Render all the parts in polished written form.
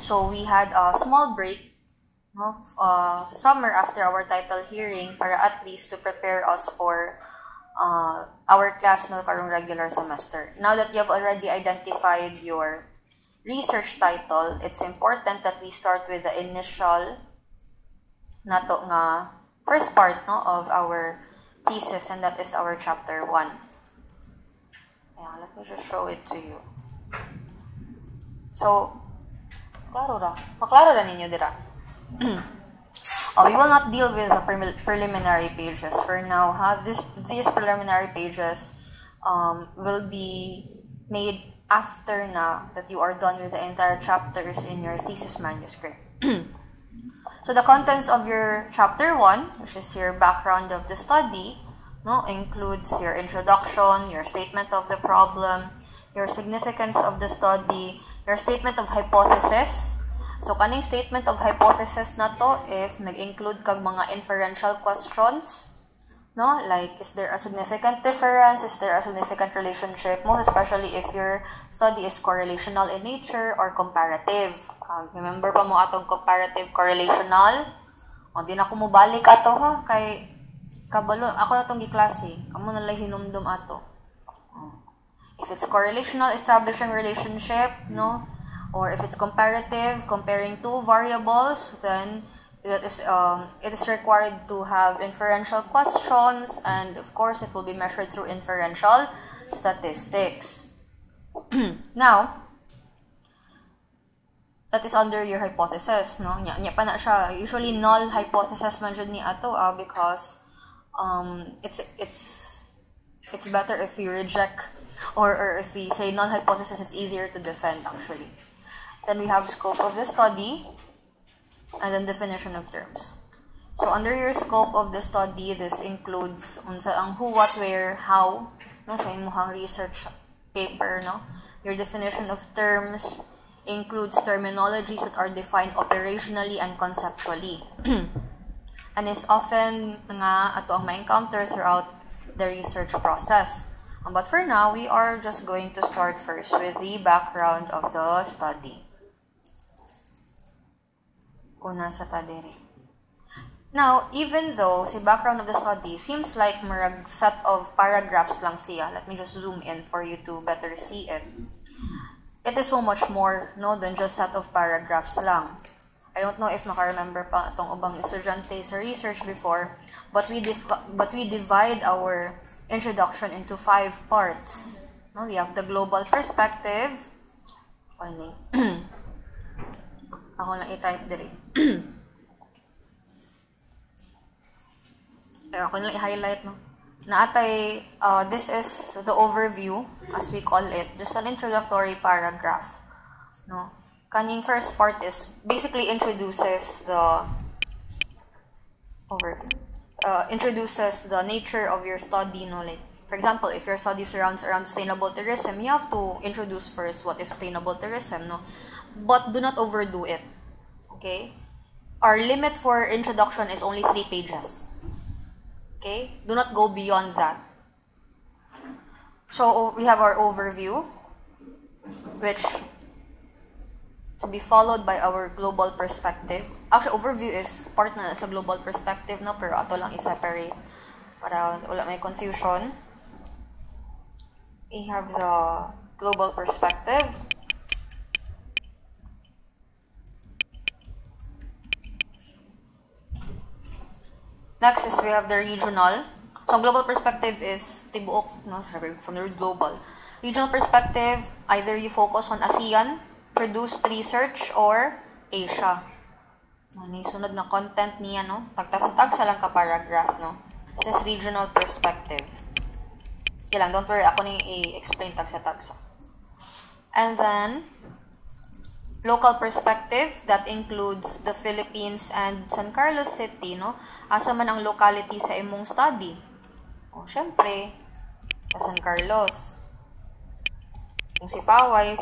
So we had a small break, no, sa summer after our title hearing para at least to prepare us for our class no karong regular semester. Now that you have already identified your research title, it's important that we start with the initial nato nga first part no of our thesis, and that is our chapter 1. Yeah, let me just show it to you. So, maklaro ra ninyo dira. We will not deal with the preliminary pages for now. These preliminary pages will be made after na that you are done with the entire chapters in your thesis manuscript. So the contents of your chapter 1, which is your background of the study, no, includes your introduction, your statement of the problem, your significance of the study, your statement of hypothesis. So kaning statement of hypothesis na to, if nag-include kag mga inferential questions, no, like is there a significant difference, is there a significant relationship, most especially if your study is correlational in nature or comparative. Remember pa mo atong comparative correlational? O, di na ko mubalik ato ha, kay kabalo, ako na itong giklase, kamo nalang hinumdum ato. If it's correlational, establishing relationship, no, or if it's comparative, comparing two variables, then it is required to have inferential questions, and of course, it will be measured through inferential statistics. Now, that is under your hypothesis, no? Nya pa na siya. Usually null hypothesis man jud ni ato because it's better if we reject or if we say null hypothesis, it's easier to defend actually. Then we have scope of the study and then definition of terms. So under your scope of the study, this includes unsa ang who, what, where, how, no, sa imong research paper, no? Your definition of terms includes terminologies that are defined operationally and conceptually and is often nga ato ang ma-encounter throughout the research process. But for now, we are just going to start first with the background of the study. Una sa tadere. Now, even though the background of the study seems like marag set of paragraphs lang siya, let me just zoom in for you to better see it. It is so much more, no, than just set of paragraphs lang. I don't know if maka-remember pa itong ubang estudyante sa research before, but we divide our introduction into 5 parts. No, we have the global perspective. Ako lang i-type diri. Ako lang i-highlight, no. Naatay, this is the overview, as we call it, just an introductory paragraph. No? Kaning first part is basically introduces the introduces the nature of your study. No? Like, for example, if your study surrounds around sustainable tourism, you have to introduce first what is sustainable tourism. No? But do not overdo it. Okay? Our limit for introduction is only 3 pages. Okay, do not go beyond that. So we have our overview, which to be followed by our global perspective. Actually, overview is part na sa global perspective, no? Pero ato lang i-separate para wala may confusion. We have the global perspective. Next is we have the regional. So global perspective is tibuok, no, from the global. Regional perspective, either you focus on ASEAN, produced research, or Asia. Ano sunod na content niya, no? Tagsa lang ka paragraph, no? This is regional perspective. Okay lang, don't worry, ako nang i-explain tagsa. And then local perspective, that includes the Philippines and San Carlos City, no? Asa man ang locality sa imong study? O, syempre, sa San Carlos. Kung si Paway.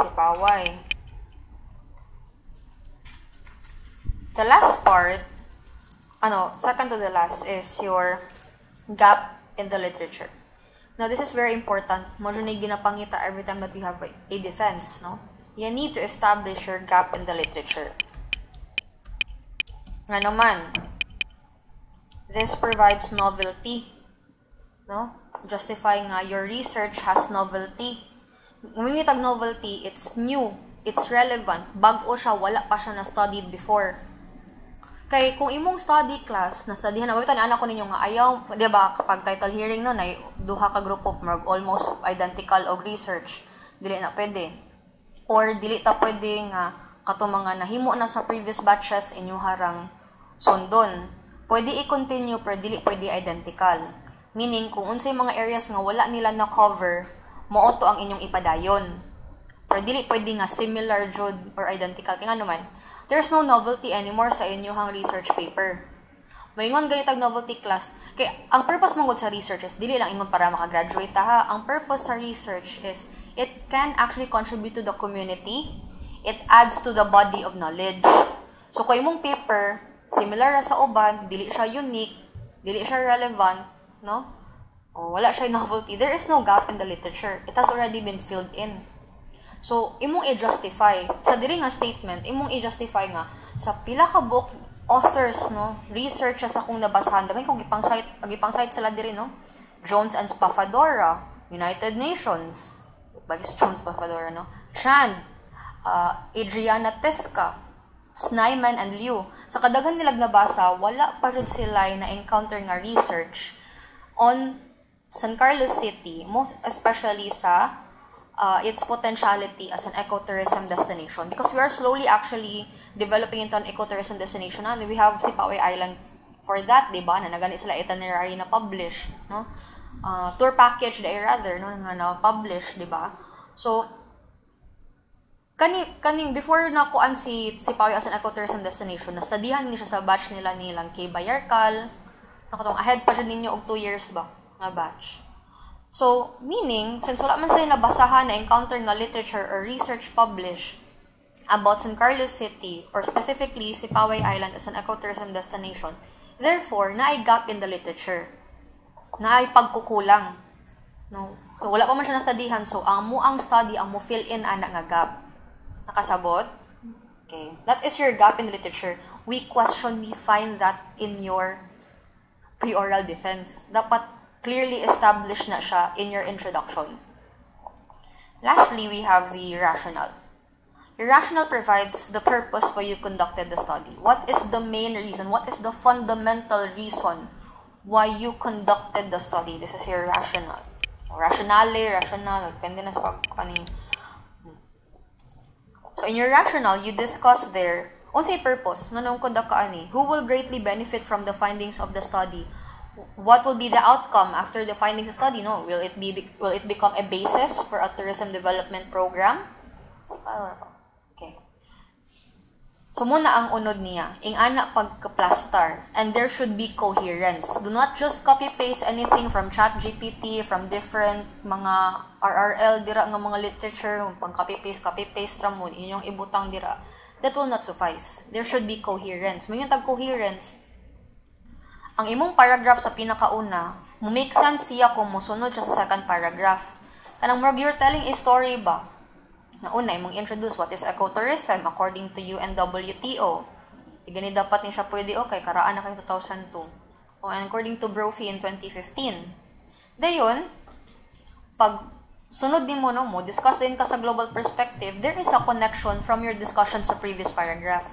The last part, second to the last, is your gap in the literature. Now, this is very important. Mo dyan ginapangita every time that you have a defense, no? you need to establish your gap in the literature. Nga naman, this provides novelty. No? Justifying nga your research has novelty. Ngumingitag novelty, it's new, it's relevant, bago siya, wala pa siya na-studied before. Kay kung imong study class, na-studyhan na, mabitan anak ko ninyo nga, ayaw, di ba, kapag title hearing no, na duha ka group of almost identical og research, dili na pwede. Or dili ta pwede nga, kato mga nahimo na sa previous batches, inyo harang sundon. Pwede i-continue, pero dili pwede identical. Meaning, kung unsay mga areas nga wala nila na-cover, mooto ang inyong ipadayon. Pero dili pwede nga similar jud or identical. Kaya nga naman, there's no novelty anymore sa inyong research paper. Mayingon ganitag novelty class. Kaya ang purpose mong sa research is dili lang ingon para makagraduate ta ha. Ang purpose sa research is it can actually contribute to the community. It adds to the body of knowledge. So kung imong paper similar sa uban, dili siya unique, dili siya relevant, no? O wala siya novelty. There is no gap in the literature. It has already been filled in. So, imong i-justify. Sa diri nga statement, imong i-justify nga sa pila ka book authors, no? Research sa akong nabasahan. Dagay kong gipang site sila diri, no? Jones and Spafadora, United Nations. Bagis Jones Spafadora, no? Chand, Adriana Tesca, Snyman and Liu. Sa kadaghan nilag nabasa, wala pa rin sila na encounter nga research on San Carlos City, most especially sa its potentiality as an ecotourism destination, because we are slowly actually developing into an ecotourism destination, and we have Sipaoy Island for that, di ba? Na nagani sila itinerary na publish, no? Tour package day rather, no? Nga na publish, di ba? So kaning before na kuan si Sipaoy as an ecotourism destination, nastudihan ni siya sa batch nila nilang Kay Bayarkal, nakatong ahead pa siya ninyo og 2 years ba nga batch. So, meaning, since wala man sa'yo nabasahan na encounter nga literature or research published about San Carlos City, or specifically Sipaoy Island as an ecotourism destination, therefore, naay gap in the literature. Naay pagkukulang. No? So, wala pa man siya nastudihan, so ang study, ang mo fill in ana nga gap. Nakasabot? Okay. That is your gap in the literature. We find that in your pre-oral defense. Dapat clearly established na siya in your introduction. Lastly, we have the rationale. Your rationale provides the purpose why you conducted the study. What is the main reason? What is the fundamental reason why you conducted the study? This is your rationale. Rationale, depende na sa pagkanin. So, in your rationale, you discuss there, unsay purpose, nanong conduct ka ani, who will greatly benefit from the findings of the study? What will be the outcome after the findings of the study? No, will it become a basis for a tourism development program? Okay. So muna ang unod niya, ing ana pagka-plastar, and there should be coherence. Do not just copy-paste anything from ChatGPT, from different mga RRL dira nga mga literature, pang copy-paste ra mo, inyong ibutang dira. That will not suffice. There should be coherence. May yung tag-coherence, ang imong paragraph sa pinakauna, make sense siya kung musunod siya sa second paragraph. Kanang more you're telling a story ba? Na una, imong introduce what is ecotourism according to UNWTO. Gani dapat ni siya pwede okay, karaan na kayo 2002. O according to Brophy in 2015. Dayon, pag sunod din mo, no, discuss din ka sa global perspective, there is a connection from your discussion sa previous paragraph.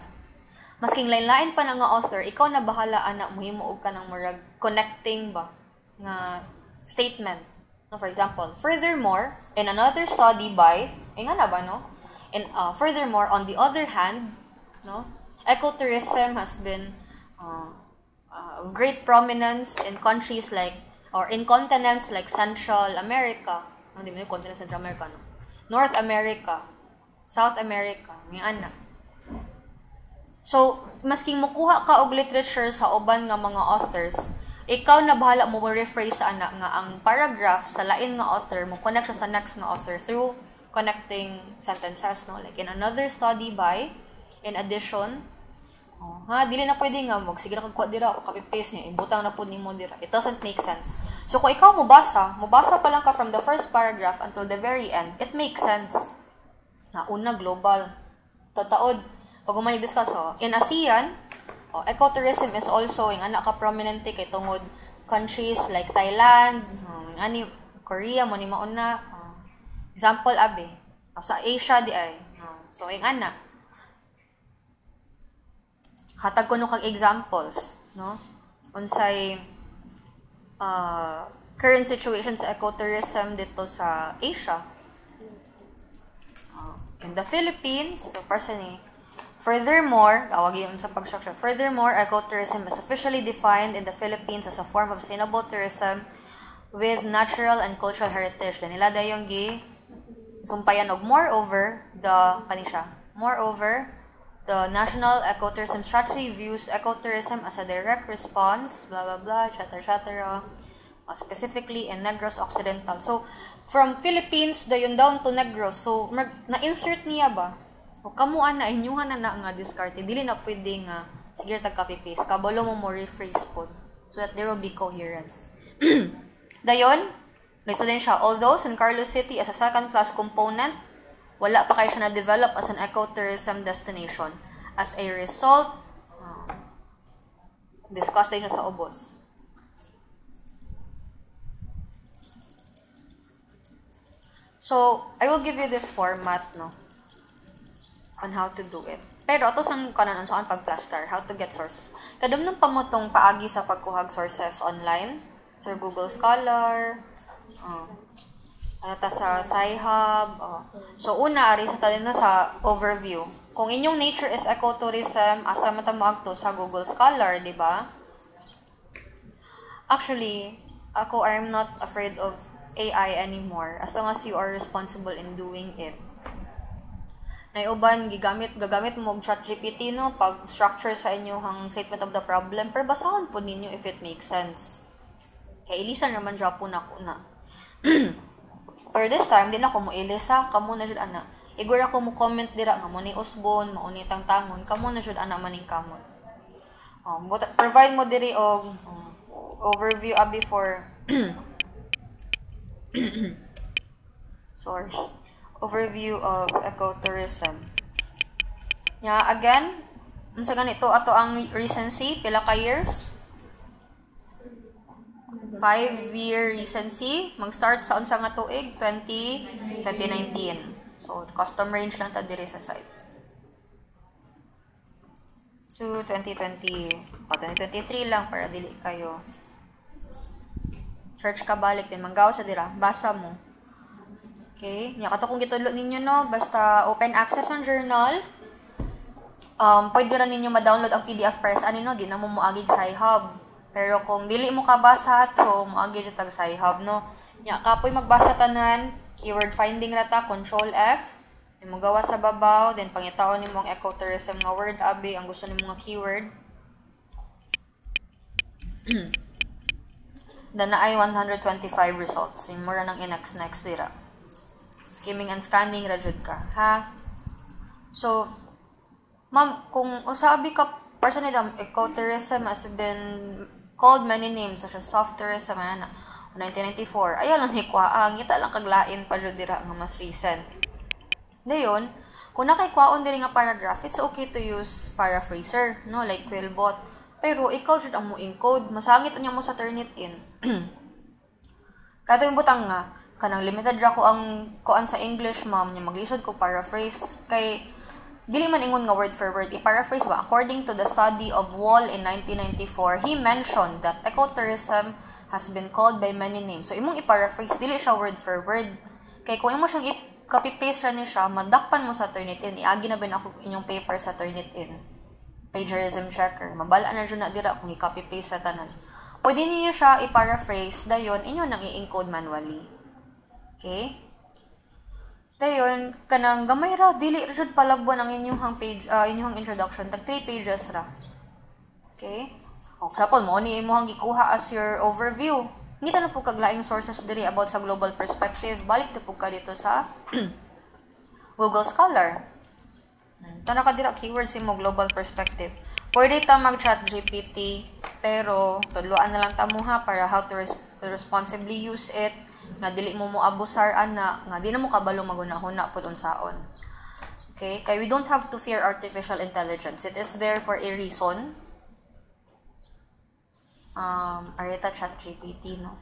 Masking lain-lain pa na nga author, ikaw na bahala anak mo himuog ka ng murag connecting ba nga statement. No, for example, furthermore, in another study by, nga na ba, no? And furthermore, on the other hand, no, ecotourism has been of great prominence in countries like, or in continents like Central America, no, di ba yung continent Central America, no? North America, South America, nga anak. So, masking mukuha ka og literature sa uban nga mga authors, ikaw na bahala mo rephrase sa anak nga ang paragraph sa lain nga author mo connect siya sa next nga author through connecting sentences, no? Like in another study by, in addition, dili na pwede nga sige na kagkuha dira o copy paste niya, ibutang na po nimo dira. It doesn't make sense. So kung ikaw mubasa pa lang ka from the first paragraph until the very end, it makes sense. Na una global. Tataod pag umay discuss in ASEAN, ecotourism is also yung anak ka prominente kay tungod countries like Thailand, ani Korea mo ni mauna. Example abi sa Asia di ay. So yung anak hatag ko no kag examples, no? Unsay current situation sa ecotourism dito sa Asia. In the Philippines, so personally, furthermore, ecotourism is officially defined in the Philippines as a form of sustainable tourism with natural and cultural heritage. Nila dayong sumpayan og moreover, the National Ecotourism Strategy views ecotourism as a direct response, blah blah blah, etc. Specifically in Negros Occidental. So, from Philippines, dayon down to Negros. So, na-insert niya ba? O kamuan na, inyuhan na nga discarte. Dili na pwede nga, sige tag-copy-paste. Kabalo mo rephrase po. So that there will be coherence. Dayon, nito din siya. Although, San Carlos City as a second-class component, wala pa kayo siya na-develop as an ecotourism destination. As a result, discuss din siya sa ubos. So, I will give you this format, no, on how to do it. Pero, ito saan kanan saan pag-plaster, how to get sources. Kadum nung pamutong paagi sa pagkuhag sources online, sa Google Scholar, sa Sci-Hub. So, una, ari sa talin na sa overview. Kung inyong nature is ecotourism, asa matamuag to sa Google Scholar, di ba? Actually, I'm not afraid of AI anymore as long as you are responsible in doing it. Naiuban gagamit mo og ChatGPT no pag structure sa inyong statement of the problem pero basahon po ninyo if it makes sense. Kay ilisan naman jud po na kuna. For this time din ako mo ilisa kamo na jud ana. Igura ko mo comment dira nga mo ni Usbon, mao ni Tangtangon, kamo na jud ana maning kamot. Provide mo diri og overview abi for overview of ecotourism. Again, unsa ganito ato ang recency pila ka years? 5-year recency mag-start sa unsa nga tuig 2019. So custom range lang ta diri sa site. To 2020 2023 lang para dili kayo search ka balik din manggaw sa dira basa mo. Okay, nya kato kung gitudlo ninyo no basta open access ang journal. Pwede ra ninyo ma-download ang PDF para sa no di na mo moagig sa Sci-Hub. Pero kung dili mo kabasa ato moagig tag Sci-Hub no. Nya kapoy magbasa tanan, keyword finding ra ta, control F. Imo gawa sa babaw, then pangitaon nimo ang ecotourism nga word abi ang gusto nimo nga keyword. Dan na ay 125 results. Yung mura ng next dira. Skimming and scanning, rajud ka. Ha? So, ma'am, kung usabi ka, personally, ecotourism has been called many names, such as soft tourism, 1994. Ayaw lang hikwaang, kita lang kaglain pa jud dira nga mas recent. Dayon, kung nakikwaon diri nga paragraph, it's okay to use paraphraser, no? Like Quillbot. Pero ikaw jud ang mo encode, masangit unya mo sa Turnitin. Kato yung butang nga, kanang limited ra ko ang kuan sa English, ma'am, nya maglisod ko paraphrase kay dili man ingon nga word for word i-paraphrase ba. According to the study of Wall in 1994, he mentioned that ecotourism has been called by many names. So imong i-paraphrase dili siya word for word. Kay kung imo siyang i-copy paste ra ni siya, madakpan mo sa Turnitin. Iagi na ben ako inyong paper sa Turnitin. Plagiarism checker. Mabala na dyan na dira kung i-copy-paste sa tanan. Pwede niyo siya i-paraphrase, dayon, inyo nang i-encode manually. Okay? Dayon, kanang gamay ra, dili jud palabwan ang inyong page, inyong introduction. Tag 3 pages ra. Okay? O, kapag mo, ni imuhang gikuha as your overview. Ngita na po kaglaing sources diri about sa global perspective. Balik na po ka dito sa Google Scholar. Tana ka dira keywords mo global perspective. Pwede ta mag-chat GPT pero tudloan na lang ta mo ha para how to responsibly use it nga dili mo abusar ana nga di na mo kabalo magunahon na pud unsaon. Okay? Kaya we don't have to fear artificial intelligence. It is there for a reason. Arita ChatGPT, no?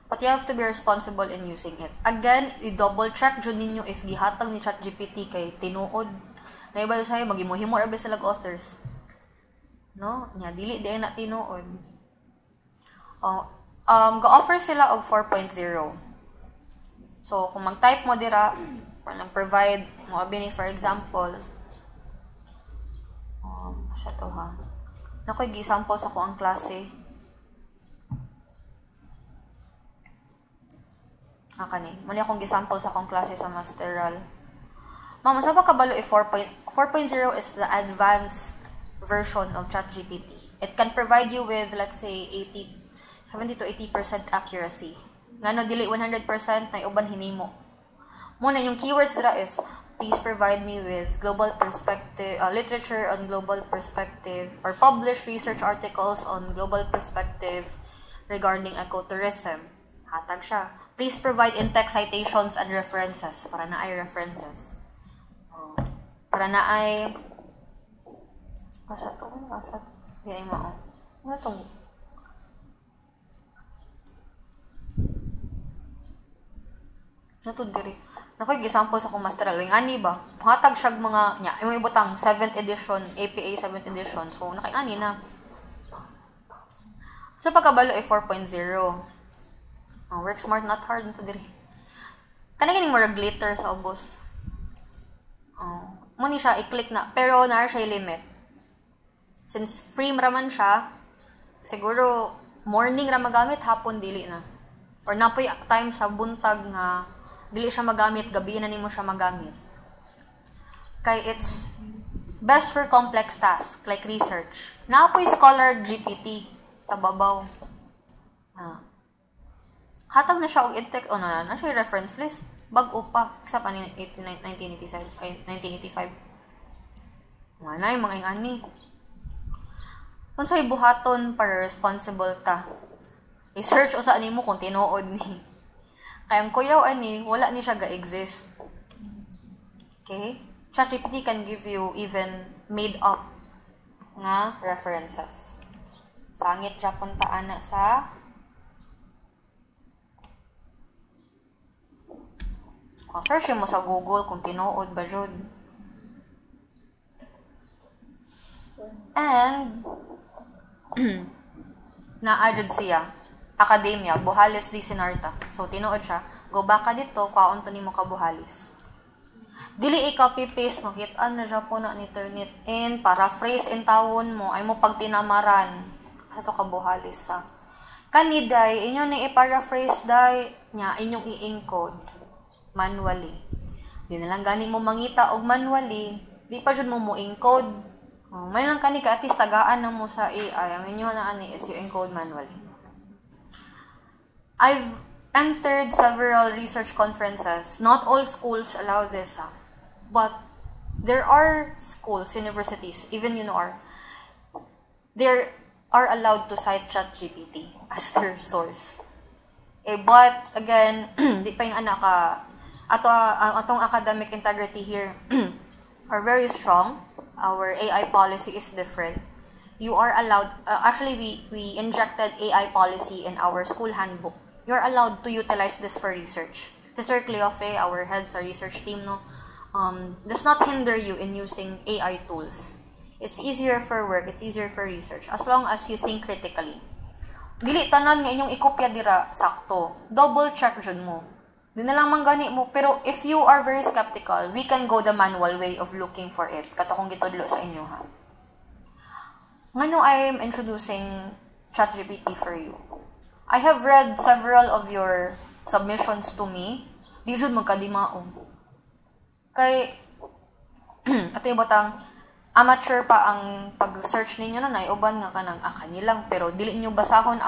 But you have to be responsible in using it. Again, i-double check dyan ninyo if gihatag ni ChatGPT kay tinuod. Na iba sa'yo, mag-imuhimo rabi sila authors. No? Nya, dili di na tinuod. Ga-offer sila og 4.0. So, kung mag-type mo dira, provide mo abini, for example, sa to ha. Nakoy gi-sample sa ko ang klase. Kani. Mali akong gisample sa akong klase sa masteral. Mama, sa pa kabalo 4.0 is the advanced version of ChatGPT. It can provide you with, let's say, 70 to 80% accuracy. Ngano dili 100% na uban hinimo. Muna yung keywords dira is please provide me with global perspective, literature on global perspective, or publish research articles on global perspective regarding ecotourism. Hatag siya. Please provide in-text citations and references. Para na ay references. Para na ay... Asa to? Di ay mao. Ano to? Nato diri. Nakoy example sa akong masteral. Yung ani ba? Hatag siyag mga... Yung ibutang 7th edition, APA 7th edition. So, nakingani na. So, pagkabalo ay 4.0. Work smart, not hard nito diri. Kani-kaning murag glitter sa ubos. Muni siya, i-click na. Pero, naara siya limit. Since free raman siya, siguro, morning ra magamit, hapon dili na. Or napoy time sa buntag nga, dili siya magamit, gabi na nimo siya magamit. Kay it's best for complex tasks, like research. Napoy Scholar GPT sa babaw. Hatag na siya og edtech na siya reference list. Bag-o pa. Isa pa ni 1985. Manay, mga ingani. Kung sa'y buhaton para responsible ta, i-search o sa mo kung tinuod ni. Kayang kuyaw ani, wala ni siya ga-exist. Okay? ChatGPT can give you even made up nga references. Sangit siya puntaan na sa search mo sa Google kung tinuod ba jud. And na-adjud siya. Academia, Buhalis di Sinarta. So, tinuod siya. Go back ka dito, kaon to nimo ka Buhalis. Dili i-copy-paste, makitaan na siya po na ni Turnitin. Paraphrase in tawon mo, ay mo pagtinamaran. Ito ka Buhalis sa. Kaniday, inyo ni i-paraphrase day, nya inyong i-encode manually. Di na lang gani mo mangita og manually, di pa jud mo encode. May lang kani ka at least tagaan na mo sa AI. Ang inyo na ani is you encode manually. I've entered several research conferences. Not all schools allow this, but there are schools, universities, even UNOR, they are allowed to cite ChatGPT as their source. But again, di pa yung anak ka atong academic integrity here are very strong. Our AI policy is different. You are allowed, actually we injected AI policy in our school handbook. You are allowed to utilize this for research. Sister Cleofe, our head sa research team, does not hinder you in using AI tools. It's easier for work, it's easier for research, as long as you think critically. Dili tanan nga inyong ikopya dira sakto. Double check jud mo. Di na lang manggani mo. Pero if you are very skeptical, we can go the manual way of looking for it. Kato kong gitudlo sa inyo, ha. Ngano I'm introducing ChatGPT for you. I have read several of your submissions to me. Di jud magkadimaong. Kay, ato yung batang, amateur pa ang pag-search ninyo na uban nga kanang kanilang. Pero dili nyo basahon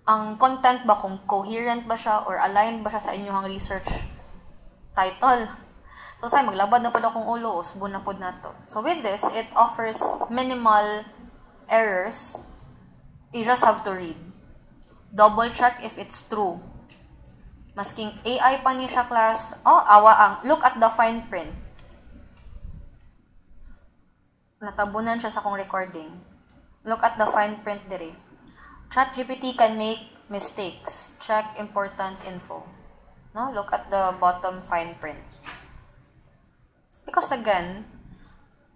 ang content ba, kung coherent ba siya or aligned ba siya sa inyong research title. So, say, maglabad na po akong ulo, usbo na po na to. So, with this, it offers minimal errors. You just have to read. Double check if it's true. Masking AI pa ni siya class. Oh, awa ang. Look at the fine print. Natabunan siya sa akong recording. Look at the fine print diri. ChatGPT can make mistakes. Check important info. No? Look at the bottom fine print. Because again,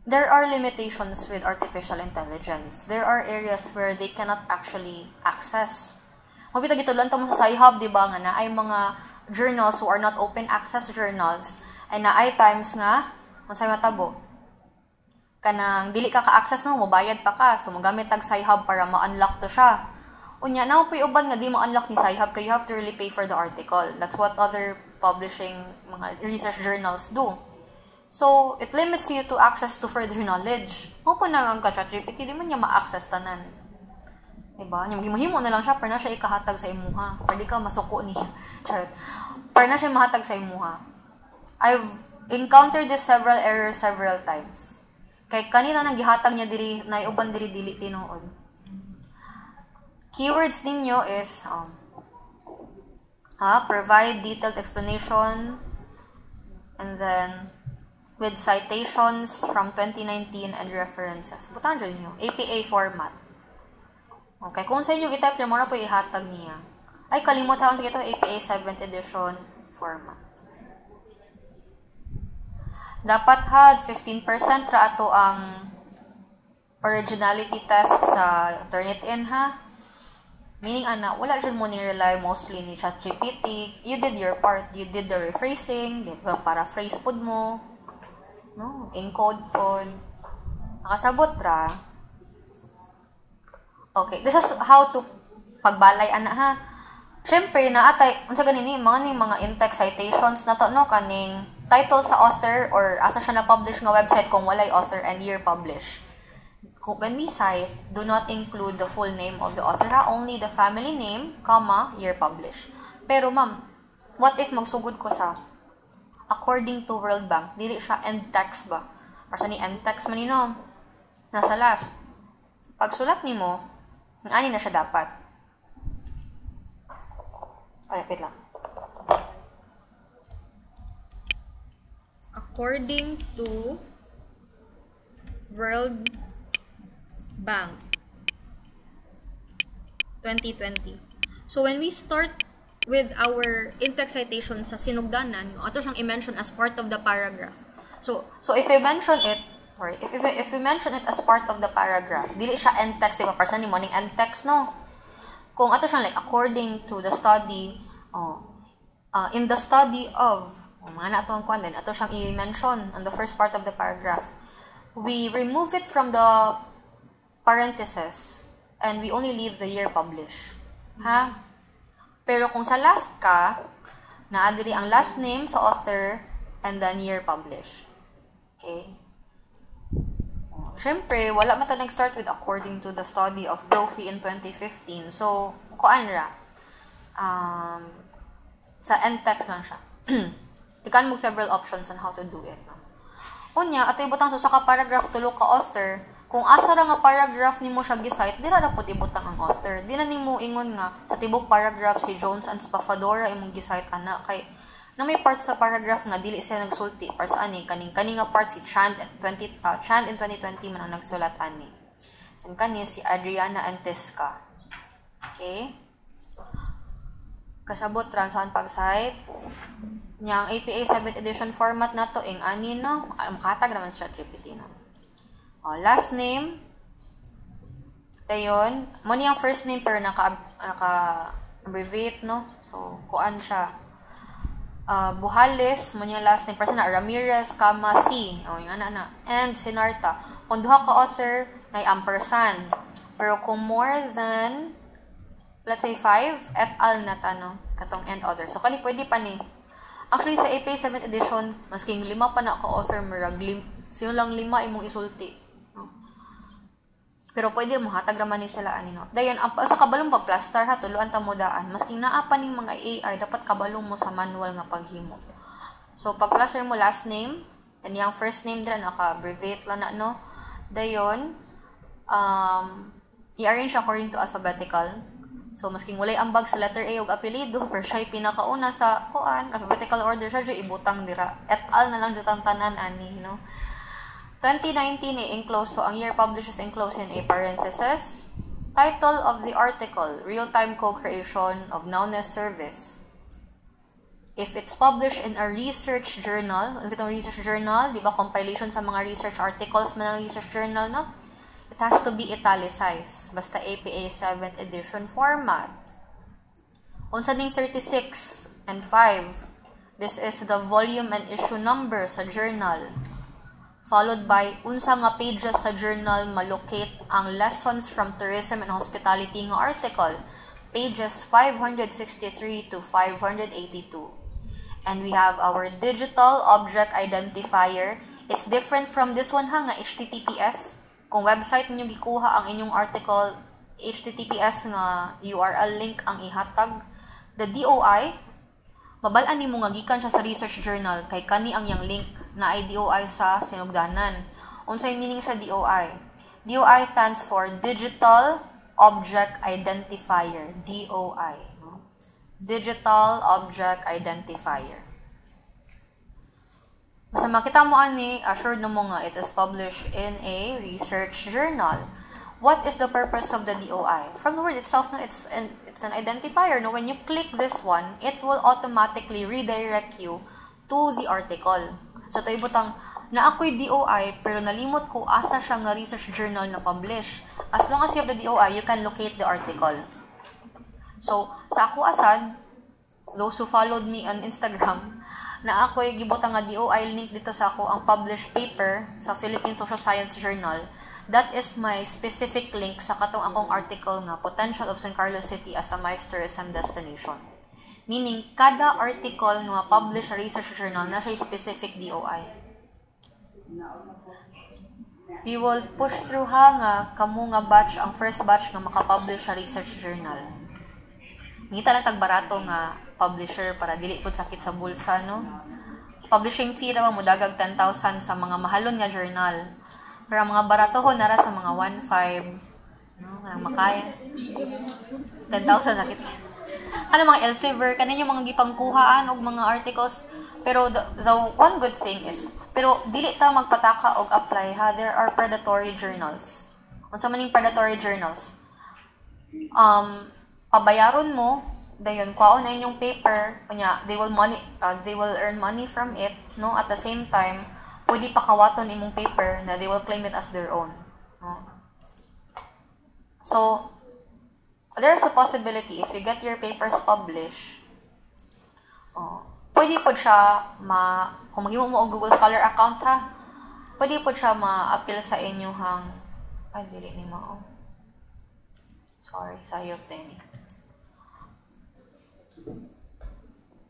there are limitations with artificial intelligence. There are areas where they cannot actually access. Mabita gitulan mo sa Sci-Hub, di ba, nga na ay mga journals who are not open access journals, ay na ay times nga, mansay matabo, kanang dili ka ka-access mo, mabayad pa ka, so magamit tag Sci-Hub para ma-unlock to siya. Unya, na po uban nga di ma-unlock ni Sci-Hub, kaya you have to really pay for the article. That's what other publishing mga research journals do. So, it limits you to access to further knowledge. Mo po na ang ChatGPT, di man niya ma-access tanan. Diba? Himo na lang siya, para na siya ikahatag sa imuha. Para di ka masuko niya. Charot. Para na siya mahatag sa imuha. I've encountered this several errors several times. Kay kanina nang gihatag niya diri, naiuban diri dili tinuod. Keywords ninyo is, provide detailed explanation, and then, with citations from 2019 and references. Butan dyan nyo. APA format. Okay, kung sa inyong itype nyo, muna po ihatag niya. Ay, kalimutan sa ito, APA 7th edition format. Dapat had 15% ra ato ang originality test sa Turnitin, ha? Meaning, wala dyan mo ni-rely mostly ni ChatGPT. You did your part. You did the rephrasing, paraphrase pod mo, no? Encode pod. Nakasabot ra. Okay, this is how to pagbalay ha. Syempre naatay unsa ganini mga in-text citations na to, no, kaning title sa author or asa siya na publish nga website kung walay author and year publish. When we cite, do not include the full name of the author, only the family name, comma, year publish. Pero ma'am, what if magsugod ko sa according to World Bank, dili siya end text ba? Para sa ni end text man nino, nasa last. Pag sulat nimo, ani na siya dapat. Ay, wait lang. According to World Bank 2020. So when we start with our in-text citation sa sinugdanan, ato siyang i-mention as part of the paragraph. So if we mention it, or if we mention it as part of the paragraph, dili siya end text, diba? Parsa ni morning end text, no? Kung ato siyang like according to the study, in the study of, mga na atong kwan din, ato siyang i-mention on the first part of the paragraph. We remove it from the parenthesis and we only leave the year published. Ha? Pero kung sa last ka, naadili ang last name sa author and then year published. Okay? Siyempre, wala man tayo nag-start with according to the study of Brophy in 2015. So, kuan ra? Sa end text lang siya. Tikan mo several options on how to do it. Unya, ato ibutang sa ka paragraph tulo ka author, kung asa ra nga paragraph nimo siya gi-cite, dira ra pud ibutang ang author. Di na nimo ingon nga sa tibok paragraph si Jones and Spafadora imong gi-cite ana kay na may part sa paragraph nga dili siya nagsulti para sa ani kaning nga part si Chand in 2020 man ang nagsulat ani. And kani si Adriana Antesca. Okay? Kasabot transan pag-cite nyang APA 7th edition format na to ing ani no makatag naman sa ChatGPT no. Last name tayon mo niyang first name pero naka abbreviate, no, so kuan siya Buhales mo niyang last name person na Ramirez, C yung ana and Sinarta kung duha ka author na ampersand pero kung more than let's say 5 et al na no katong and other, so kani pwede pa ni actually sa APA 7th edition masking 5 pa na ka author murag siyo lang 5 imong isulti. Pero pwede mo hatag naman ni sila ani no. Dayon sa kabalong pagplaster ha tuluan ta mo daan. Masking naa pa ning mga AI dapat kabalong mo sa manual nga paghimo. So pagplaster mo last name, and yung first name dira naka-abbreviate lang na no. Dayon i-arrange according to alphabetical. So, masking walay ambag sa letter A ug apelyido, pero siya'y pinakauna sa kuan, alphabetical order siya, ibutang dira. Et al na lang jutang tanan ani, no? 2019 i-enclose, so ang year published is enclosed in a parenthesis. Title of the article, Real-Time Co-Creation of Nowness Service. If it's published in a research journal, itong research journal, di ba, compilation sa mga research articles man ng research journal, no? It has to be italicized. Basta APA 7th edition format. Unsa ning 36 and 5. This is the volume and issue number sa journal. Followed by unsa nga pages sa journal malocate ang lessons from tourism and hospitality nga article. Pages 563 to 582. And we have our digital object identifier. It's different from this one ha, nga HTTPS. Kung website ninyo gikuha ang inyong article, HTTPS nga URL link ang ihatag. The DOI, mabalaan nimo nga gikan siya sa research journal kay kani ang yang link na ay DOI sa sinugdanan. Unsay meaning sa DOI? DOI stands for Digital Object Identifier, DOI. Digital Object Identifier. Basta makita mo ani, assured na mo nga it is published in a research journal. What is the purpose of the DOI? From the word itself, no, it's an identifier. No, when you click this one, it will automatically redirect you to the article. So, ito ibutang, na ako'y DOI, pero nalimot ko asa siya nga research journal na publish. As long as you have the DOI, you can locate the article. So, sa ako asad, those who followed me on Instagram, na ako'y gibutang nga DOI link dito sa ako ang published paper sa Philippine Social Science Journal. That is my specific link sa katong akong article nga Potential of San Carlos City as a MICE tourism destination. Meaning, kada article nga published sa research journal na siya specific DOI. We will push through ha nga kamo nga batch, ang first batch nga makapublish sa research journal. Ngita lang tagbarato nga publisher para dili pud sakit sa bulsa, no? Publishing fee raw mo dagag 10,000 sa mga mahalon nga journal. Pero ang mga baratohon nara sa mga 1,500, no? Ang makaya. 10,000 sakit. Ano mga Elsevier kaninyo mga gipangkuhaan og mga articles. Pero the one good thing is, pero dili ta magpataka og apply ha. There are predatory journals. Unsa man ning predatory journals? Pabayaron mo, dayon kwaon na inyong paper, kunya they will earn money from it, no? At the same time, pwede pakawaton imong paper na they will claim it as their own, no? So there's a possibility if you get your papers published, pwede po siya kung mag-imo mo og Google Scholar account ha, pwede po siya ma-appeal sa inyong dili ni mo. Sorry, sayop din.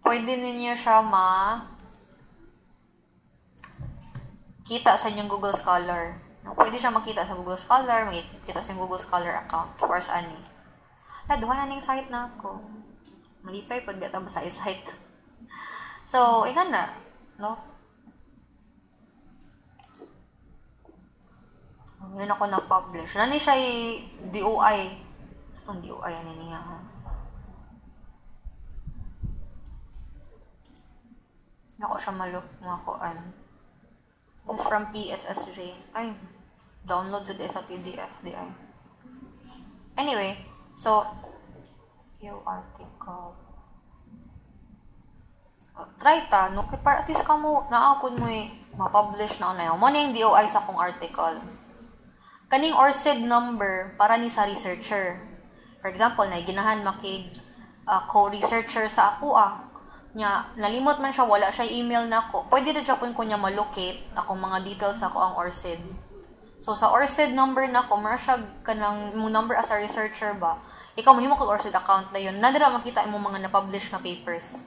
Pwede ninyo siya kita sa inyong Google Scholar. Pwede siya makita sa Google Scholar, makita sa Google Scholar account. Of course, ani. Duha na ning site na ako. Malipay, pag bita ba sa site. So, ikan na. No? Ngayon ako na-publish. Nani siya DOI. Itong DOI, ano niya, ha? Ako siya malok mga kuan. This is from PSSJ. Ay, download ko sa PDF di ay. Anyway, so yung article. Try ta, no? Kaya para at least ka mo, naapon mo ma-publish na online. Mo na yung DOI sa akong article. Kaning ORCID number para ni sa researcher. For example, na ginahan makig co-researcher sa ako nya nalimot man siya, wala siya email na ako, pwede rin siya po ko niya malocate akong mga details ako ang ORCID. So sa ORCID number na ko, siya kanang mong number as a researcher ba, ikaw mahimo kag ORCID account na yun, nadira makita imong mga na-publish na papers.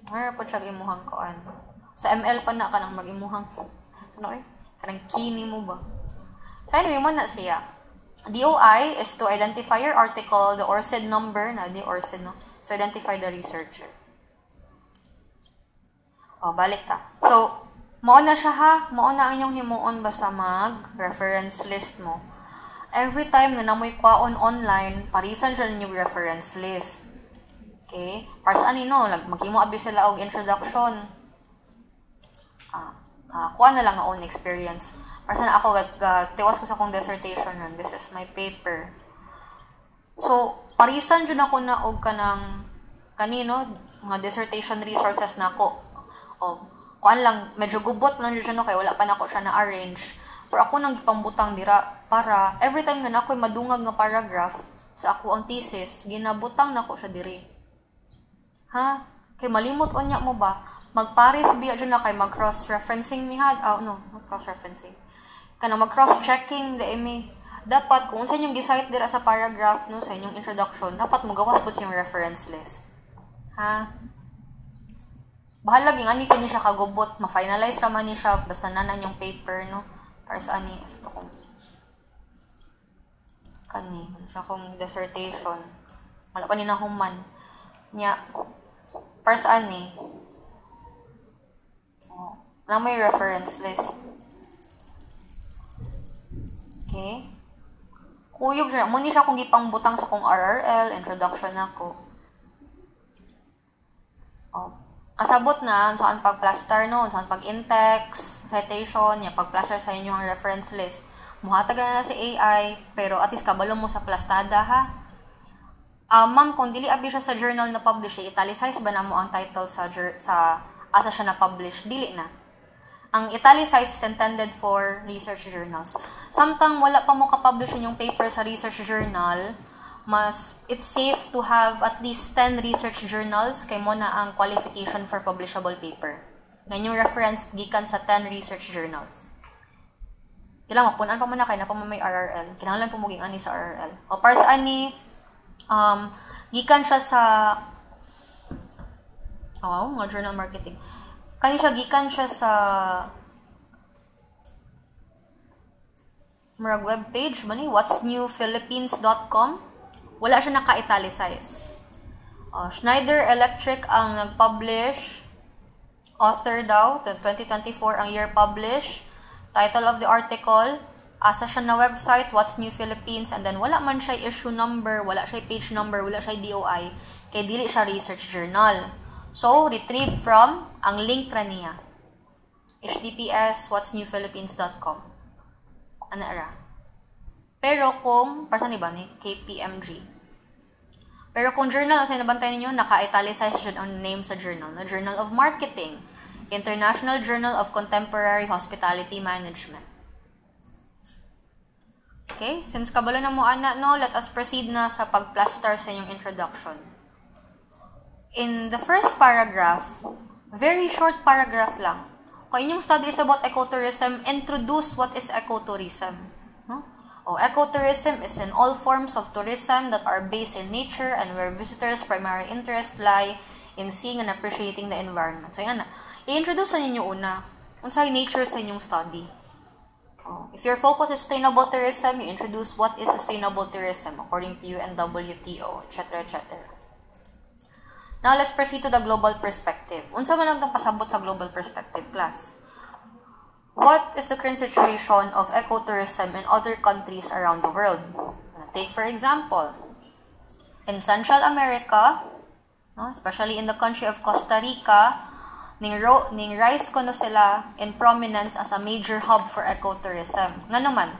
Mayroon po siya imuhang koan. Sa ML pa na kanang mag-imuhang. So no, kanang kini mo ba? So anyway, mo na siya. DOI is to identify your article, the ORCID number, na di ORCID, no? So identify the researcher. Balik ta. So, mao na siya ha. Mao na ang inyong himuon basta mag-reference list mo. every time na namoy kwaon online, parisan siya ninyong reference list. Okay? Para saan no, maghimo abi sila og introduction. Kuha na lang ang own experience. Para saan ako tiwas ko sa akong dissertation ron. This is my paper. So, parisan dyan ako na og kanang kanino, mga dissertation resources na ako. O, kuan lang, medyo gubot lang dyan no, kaya wala pa na ako siya na-arrange. Pero ako nang gipambutang dira para every time nga na ako'y madungag nga paragraph sa ako ang thesis, ginabutang na ako siya diri. Ha? Kay malimot unya mo ba? Magpares biya dyan na kay mag-cross-referencing mi had. No, not cross-referencing. Kana mag-cross-checking the imi. Dapat, kung sa inyong gisite dira sa paragraph, no, sa inyong introduction, dapat magawas po yung reference list. Ha? Bahala ging ani kini siya kagubot, ma-finalize naman ni siya, basta nanan yung paper, no? Para sa ani, sa to kong kani, siya kong dissertation. Wala pa ni na human. Nya, para saan ni? Na may reference list. Okay? Kuyog siya. Muna siya kung gipang butang sa kong RRL, introduction ako. Kasabot na, saan pag-plaster no, saan pag-in-text, citation, ya pag-plaster sa inyo ang reference list. Muhatag na si AI, pero at least kabalo mo sa plastada ha. Ma'am, kung dili abi siya sa journal na publish, italicize ba na mo ang title sa asa siya na publish? Dili na. Ang italicize is intended for research journals. Samtang wala pa mo ka-publish yung paper sa research journal, it's safe to have at least 10 research journals kay mo na ang qualification for publishable paper. Ngayon yung reference gikan sa 10 research journals. Kailangan mapunan pa mo na kay na pa mo may RRL. Kailangan po maging ani sa RRL. O para sa ani, gikan siya sa mga journal marketing. Kani siya gikan siya sa marag webpage ba ni whatsnewphilippines.com. Wala siya naka-italicize. Schneider Electric ang nag-publish. Author daw, 2024 ang year publish. Title of the article, asa siya na website, What's New Philippines, and then wala man siya issue number, wala siya page number, wala siya DOI, kay dili siya research journal. So, retrieve from ang link ra niya. https whatsnewphilippines.com. Ano ra? Pero kung, para ni ba ni? KPMG. Pero kung journal, sa nabantay ninyo, naka-italicize siya ang name sa journal. Na Journal of Marketing. International Journal of Contemporary Hospitality Management. Okay? Since kabalo na mo ana, no, let us proceed na sa pag-plaster sa inyong introduction. In the first paragraph, very short paragraph lang. Kung inyong studies about ecotourism, introduce what is ecotourism. No? Ecotourism is in all forms of tourism that are based in nature and where visitors' primary interest lie in seeing and appreciating the environment. So, yan na. I-introduce sa ninyo una kung saan nature sa inyong study. If your focus is sustainable tourism, you introduce what is sustainable tourism according to UNWTO, etc., etc. Now, let's proceed to the global perspective. Unsa man ang pasabot sa global perspective, class? What is the current situation of ecotourism in other countries around the world? Take for example, in Central America, no, especially in the country of Costa Rica, ning rise ko no sila in prominence as a major hub for ecotourism. Nga naman,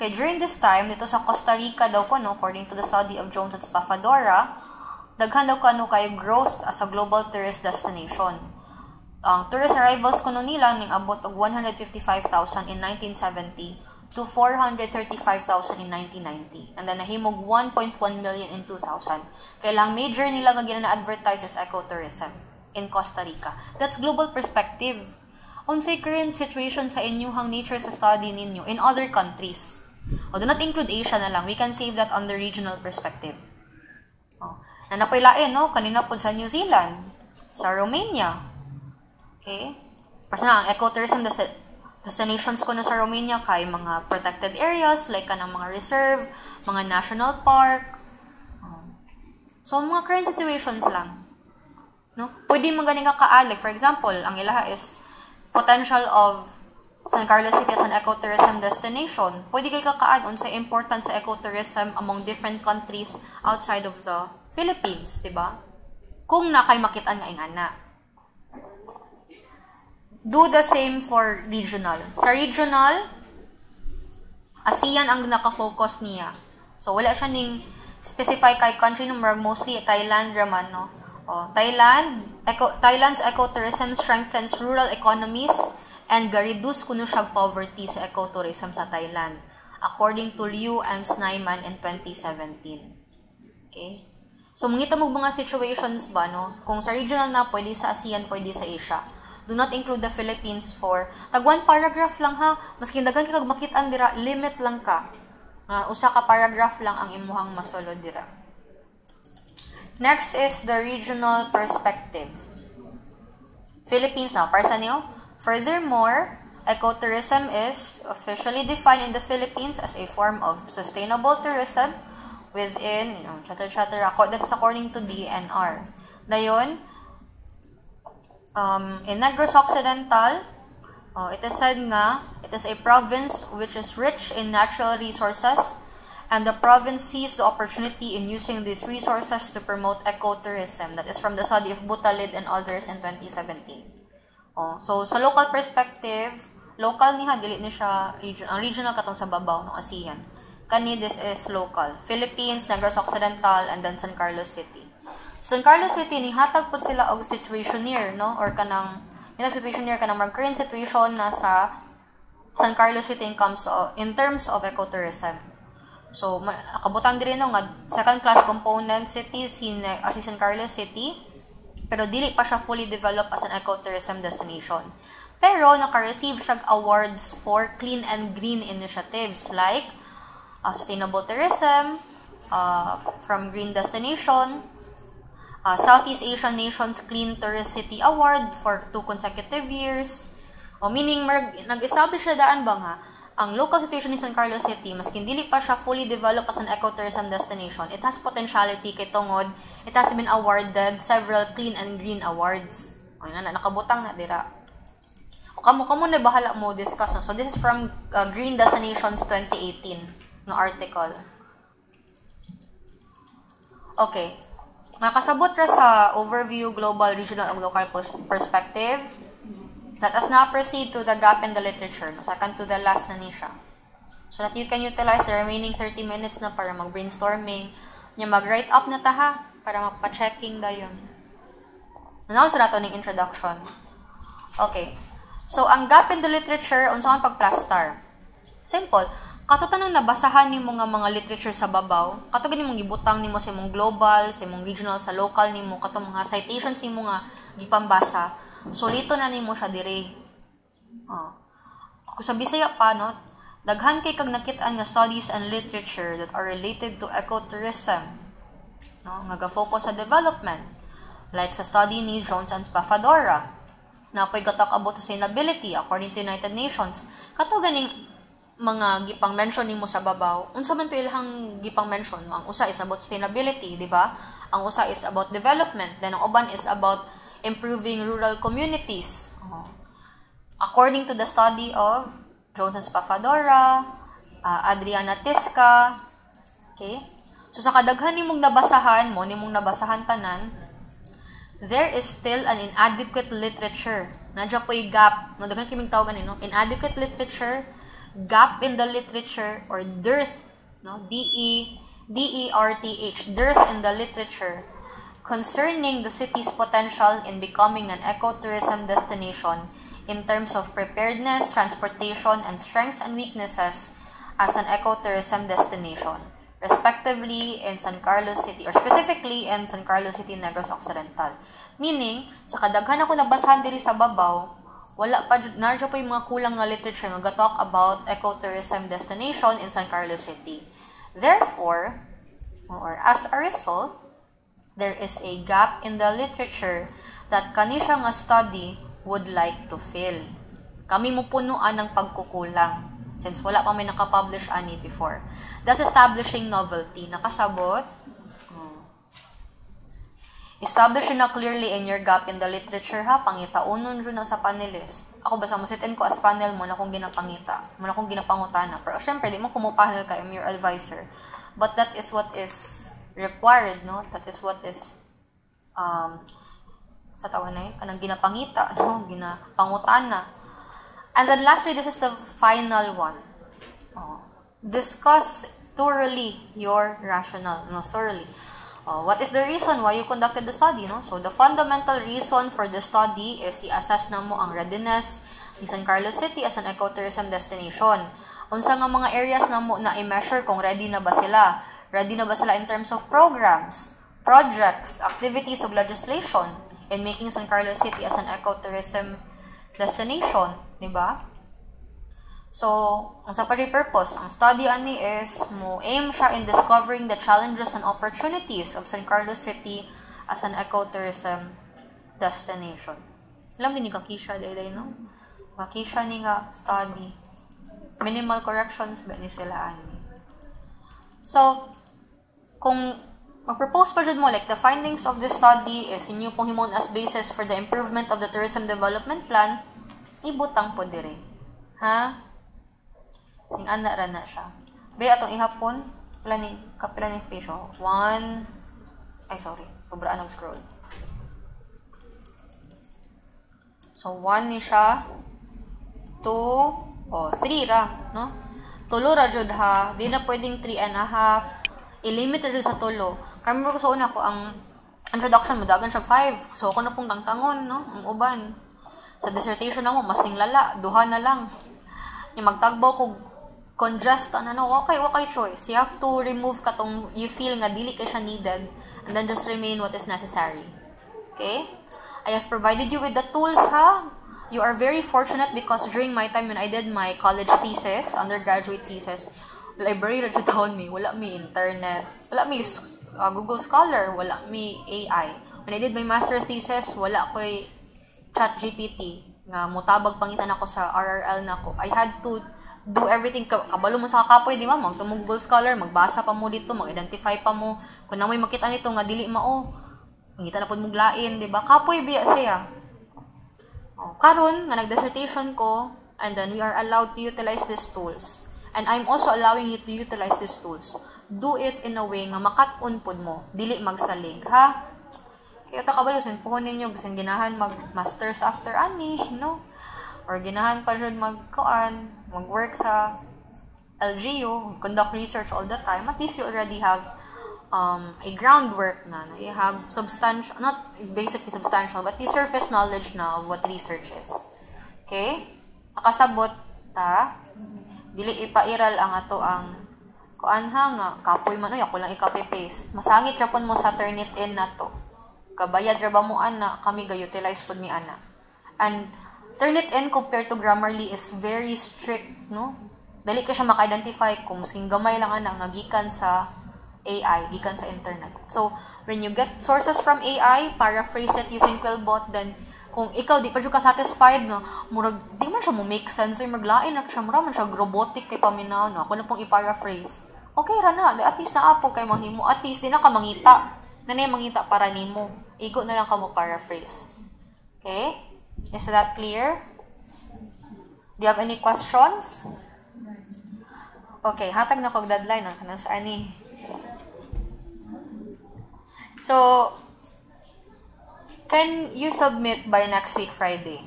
kay during this time, dito sa Costa Rica daw ko, no, according to the study of Jones at Spafadora, daghan daw kano kay growth as a global tourist destination. Ang tourist arrivals kuno nila ning abot og 155,000 in 1970 to 435,000 in 1990. And then nahimog 1.1 million in 2000. Kaya lang major nila nga gina-advertise as ecotourism in Costa Rica. That's global perspective. Unsay current situation sa inyong nature sa study ninyo in other countries. Do not include Asia na lang. We can save that under regional perspective. Na napailain, no? Kanina po sa New Zealand, sa Romania. Okay? Kasi na, ang ecotourism destinations ko na sa Romania kay mga protected areas, like kanang mga reserve, mga national park. So, mga current situations lang. No? Pwede magaling ka like for example, ang ilaha is potential of San Carlos City as an ecotourism destination. Pwede kayo kakaadon sa importance sa ecotourism among different countries outside of the Philippines, di ba? Kung na kayo makitaan nga ingana. Do the same for regional. Sa regional, ASEAN ang naka-focus niya. So, wala siya ning specify kay country number, mostly Thailand raman, no? Thailand's ecotourism strengthens rural economies and ga-reduce kuno siya poverty sa ecotourism sa Thailand, according to Liu and Snyman in 2017. Okay? So, mangita mo mga situations ba, no? Kung sa regional na, pwede sa ASEAN, pwede sa Asia. Do not include the Philippines for tag one paragraph lang ha. Maski daghan kag makitaan dira, limit lang ka. Usa ka paragraph lang ang imuhang masulod dira. Next is the regional perspective. Philippines na, para sa niyo? Furthermore, ecotourism is officially defined in the Philippines as a form of sustainable tourism within, that's according to DNR. Dayon, in Negros Occidental, it is said nga, it is a province which is rich in natural resources, and the province sees the opportunity in using these resources to promote ecotourism. That is from the study of Butalid and others in 2017. So, sa local perspective, local niya, dili ni siya ang regional katong sa babaw ng ASEAN. Kani, this is local. Philippines, Negros Occidental, and then San Carlos City. San Carlos City, nihatag po sila og situationeer, no? Or kanang, situationeer kanang current situation na sa San Carlos City in terms of ecotourism. So, nakabutang din no nga second-class component city si San Carlos City, pero dili pa siya fully developed as an ecotourism destination. Pero naka-receive siya awards for clean and green initiatives like sustainable tourism from Green Destination, Southeast Asian Nations Clean Tourist City Award for 2 consecutive years. Meaning, nag-establish na daan ba nga, ang local situation ni San Carlos City, maski dili pa siya fully developed as an ecotourism destination, it has potentiality kay tungod, it has been awarded several clean and green awards. Nakabutang na dira. Kamo na bahala mo discuss. No? So, this is from Green Destinations 2018 na article. Okay. Nakasabot ra sa overview, global, regional, and local perspective. Let us now proceed to the gap in the literature. No? Second to the last na ni siya. So that you can utilize the remaining 30 minutes na para mag-brainstorming. Mag-write up na ta ha, para magpa-checking da yun. Announce na ito ng introduction. Okay. So, ang gap in the literature, unsa man pag-plastar? Simple. Katutanong nabasahan nimo nga mga literature sa babaw, katong nimong gibutang nimo sa imong global, sa imong regional, sa local nimo, katong mga citations nimo nga gipambasa, solito na nimo siya dire. Kung sa Bisaya pa, no, daghan kay kag nakit-an nga studies and literature that are related to ecotourism. No, naga-focus sa development. Like sa study ni Jones and Spafadora, na apoy talk about sustainability according to United Nations. Kato ganing mga gipang mention nimo sa babaw, unsa man to ilhang gipang mention, ang usa is about sustainability, di ba? Ang usa is about development, then ang uban is about improving rural communities. According to the study of Jones and Spafadora, Adriana Tisca, okay? So sa kadaghan nimong nabasahan mo, nimong nabasahan tanan, there is still an inadequate literature. Nadya po yung gap, daghan kiming tawagan no? Inadequate literature, gap in the literature, or dearth, no? D-E-R-T-H, dearth in the literature concerning the city's potential in becoming an ecotourism destination in terms of preparedness, transportation, and strengths and weaknesses as an ecotourism destination, respectively in San Carlos City, or specifically in San Carlos City, Negros Occidental. Meaning, sa kadaghan ako nabasahan diri sa babaw, wala pa, narjo po yung mga kulang nga literature nga talk about ecotourism destination in San Carlos City. Therefore, or as a result, there is a gap in the literature that kanisya nga study would like to fill. Kami mo punuan ng pagkukulang since wala pa may nakapublish ani before. Thus establishing novelty. Nakasabot? Establish na clearly in your gap in the literature ha, pangitaunon rin na sa panelist. Ako basta mo sit-in ko as panel mo na kung ginapangita, mo na kung ginapangutana. Pero syempre, di mo kumupanel ka, I'm your advisor. But that is what is required, no? That is what is, sa tawa na yun, kanang ginapangita, no? Ginapangutana. And then lastly, this is the final one. Discuss thoroughly your rationale, no? Thoroughly. What is the reason why you conducted the study, no? So, the fundamental reason for the study is i-assess na mo ang readiness ni San Carlos City as an ecotourism destination. Unsa nga mga areas na mo na i-measure kung ready na ba sila? Ready na ba sila in terms of programs, projects, activities of legislation in making San Carlos City as an ecotourism destination, di ba? So, ang sa purpose, ang study ani is mo aim siya in discovering the challenges and opportunities of San Carlos City as an ecotourism destination. Alam din ni kakisha day no? Kakisha ni nga study. Minimal corrections ba ni sila ani. So, kung mag-propose pa jud mo like the findings of this study is inyo pong himon as basis for the improvement of the tourism development plan, ibutang po dire. Ha? Ning ana ra na siya. Bay atong ihapon, kapila ni page 1. Ay sorry, sobra anong scroll. So 1 ni siya. 2, 3 ra, no? Tulo ra jud ha. Di na pwedeng 3 and a half. I-limit ra jud sa tulo. Kami ko sa una ko ang introduction mo dagan siya 5. So ako na pong tangtangon, no? Ang uban. Sa dissertation na mo mas ninglala, 2 na lang. Yung magtagbaw ko congest wakay choice. You have to remove katong you feel nga dili kay siya needed and then just remain what is necessary. Okay? I have provided you with the tools ha. You are very fortunate because during my time when I did my college thesis, undergraduate thesis, library ra jud me, wala mi internet, wala mi Google Scholar, wala mi AI. When I did my master thesis, wala ko'y ChatGPT nga mutabag pangitan ako sa RRL nako. I had to do everything, kabalo mo sa kapoy, di ba? Magtumong Google Scholar, magbasa pa mo dito, mag-identify pa mo. Kung na may makita nito nga dili mao, ngita na pud muglain, di ba? Kapoy biya siya. Karon nga nag-dissertation ko, and then we are allowed to utilize these tools. And I'm also allowing you to utilize these tools. Do it in a way nga makat-on pud mo, dili magsalig, ha? Kaya ta kabalo sin puhon ninyo bisan ginahan mag-masters after ani, no? Or ginahan pa jud mag-work sa LGU, conduct research all the time, at least you already have a groundwork na. You have substantial, not basically substantial, but the surface knowledge na of what research is. Okay? Nakasabot ta, dili ipairal ang ato ang kuanha nga, kapoy man, ako lang i-copy-paste. Masangit rapon mo sa Turnitin na to. Kabayad ra ba mo ana, kami ga-utilize pod ni ana. And Turnitin compared to Grammarly is very strict, no? Dali ka siya maka-identify kung sing gamay lang ana nga gikan sa AI, gikan sa internet. So, when you get sources from AI, paraphrase it using Quillbot, then kung ikaw di pa jud ka satisfied nga murag di man siya mo make sense, so maglain na siya mura man siya robotic kay paminaw, no? Ako na pong i-paraphrase. Okay ra na, at least na apo kay mahimo, at least di na ka mangita. Nanay mangita para nimo. Igo na lang ka mo paraphrase. Okay? Is that clear? Do you have any questions? Okay, hatag na kog deadline ang kanang sa ani. So, can you submit by next week Friday?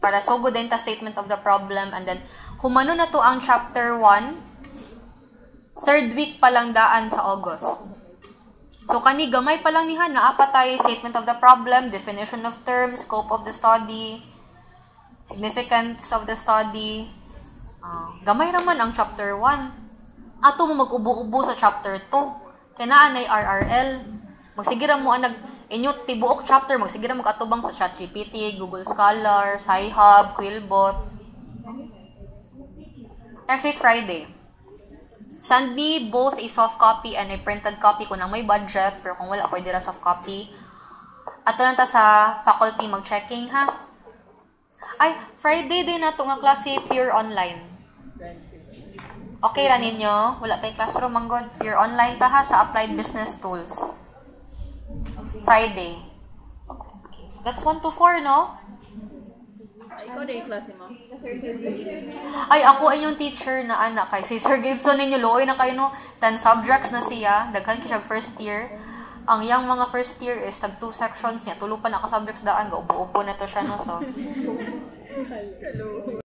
Para sugod din ta statement of the problem, and then humano na to ang chapter 1, third week pa lang daan sa August. So, kani gamay pa lang niha, naapa tayo statement of the problem, definition of terms, scope of the study, significance of the study. Gamay naman ang chapter 1. Ato mo mag-ubo-ubo sa chapter 2. Kaya naan ay RRL. Magsigira mo ang inyo tibuok chapter, magsigira mo katubang sa ChatGPT, Google Scholar, Sci-Hub, Quillbot. Next week, Friday. Send me both a soft copy and a printed copy kung nang may budget, pero kung wala, pwede ra soft copy. Ato lang ta sa faculty mag-checking, ha? Ay, Friday din na ito nga klase, pure online. Okay ra ninyo? Wala tayong classroom, manggod. Pure online ta ha, sa Applied Business Tools. Friday. Okay. That's 1 to 4, no? Ay, ikaw na yung klase mo. Ay, ako ay yung teacher na anak kay si Sir Gibson ninyo looy na kayo no 10 subjects na siya daghan siya first year. Ang yang mga first year is tag 2 sections niya tulo pa na ka subjects daan go ubo-ubo na to siya no so. Hello.